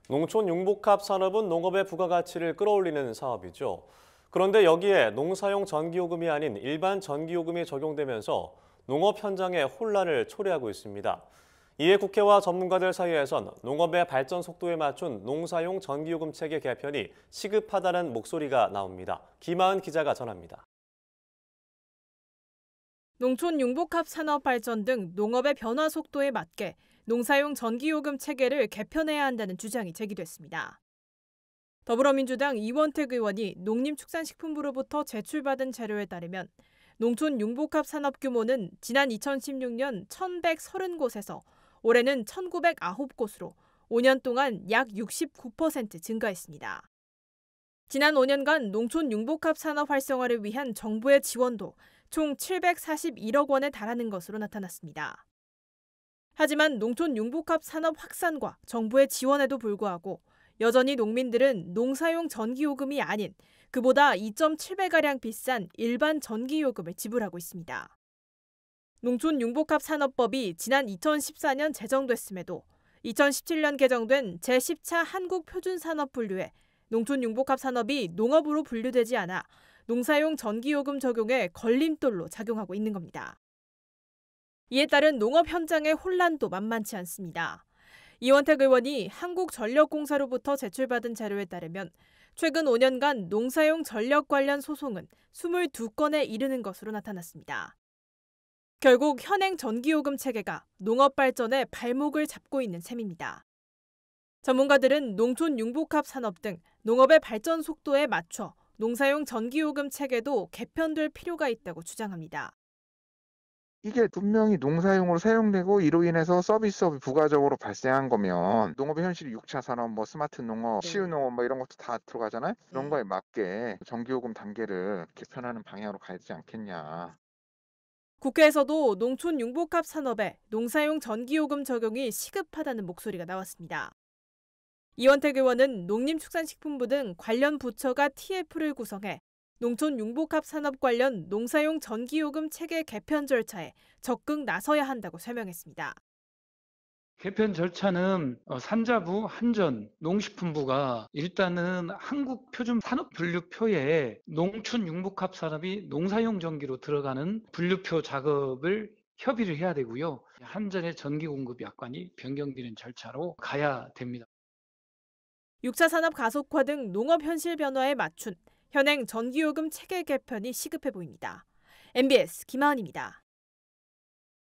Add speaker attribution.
Speaker 1: 농촌 융복합 산업은 농업의 부가가치를 끌어올리는 사업이죠. 그런데 여기에 농사용 전기요금이 아닌 일반 전기요금이 적용되면서 농업 현장에 혼란을 초래하고 있습니다. 이에 국회와 전문가들 사이에선 농업의 발전 속도에 맞춘 농사용 전기요금 체계 개편이 시급하다는 목소리가 나옵니다. 김하은 기자가 전합니다.
Speaker 2: 농촌 융복합 산업 발전 등 농업의 변화 속도에 맞게 농사용 전기요금 체계를 개편해야 한다는 주장이 제기됐습니다. 더불어민주당 이원택 의원이 농림축산식품부로부터 제출받은 자료에 따르면 농촌 융복합 산업 규모는 지난 2016년 1,130곳에서 올해는 1,909곳으로 5년 동안 약 69% 증가했습니다. 지난 5년간 농촌 융복합 산업 활성화를 위한 정부의 지원도 총 741억 원에 달하는 것으로 나타났습니다. 하지만 농촌 융복합 산업 확산과 정부의 지원에도 불구하고 여전히 농민들은 농사용 전기요금이 아닌 그보다 2.7배가량 비싼 일반 전기요금을 지불하고 있습니다. 농촌 융복합 산업법이 지난 2014년 제정됐음에도 2017년 개정된 제10차 한국표준산업 분류에 농촌 융복합 산업이 농업으로 분류되지 않아 농사용 전기요금 적용에 걸림돌로 작용하고 있는 겁니다. 이에 따른 농업 현장의 혼란도 만만치 않습니다. 이원택 의원이 한국전력공사로부터 제출받은 자료에 따르면 최근 5년간 농사용 전력 관련 소송은 22건에 이르는 것으로 나타났습니다. 결국 현행 전기요금 체계가 농업 발전에 발목을 잡고 있는 셈입니다. 전문가들은 농촌 융복합 산업 등 농업의 발전 속도에 맞춰 농사용 전기요금 체계도 개편될 필요가 있다고 주장합니다.
Speaker 3: 이게 분명히 농사용으로 사용되고 이로 인해서 서비스업이 부가적으로 발생한 거면 농업의 현실이 6차 산업, 스마트 농업,
Speaker 2: 네.
Speaker 3: 치유농업 이런 것도 다 들어가잖아요. 그런
Speaker 2: 네.
Speaker 3: 거에 맞게 전기요금 단계를 개편하는 방향으로 가야 되지 않겠냐.
Speaker 2: 국회에서도 농촌 융복합 산업에 농사용 전기요금 적용이 시급하다는 목소리가 나왔습니다. 이원택 의원은 농림축산식품부 등 관련 부처가 TF를 구성해 농촌 융복합 산업 관련 농사용 전기요금 체계 개편 절차에 적극 나서야 한다고 설명했습니다.
Speaker 4: 개편 절차는 산자부, 한전, 농식품부가 일단은 한국표준산업분류표에 농촌 융복합 산업이 농사용 전기로 들어가는 분류표 작업을 협의를 해야 되고요. 한전의 전기 공급 약관이 변경되는 절차로 가야 됩니다.
Speaker 2: 6차 산업 가속화 등 농업 현실 변화에 맞춘 현행 전기요금 체계 개편이 시급해 보입니다. MBS 김하은입니다.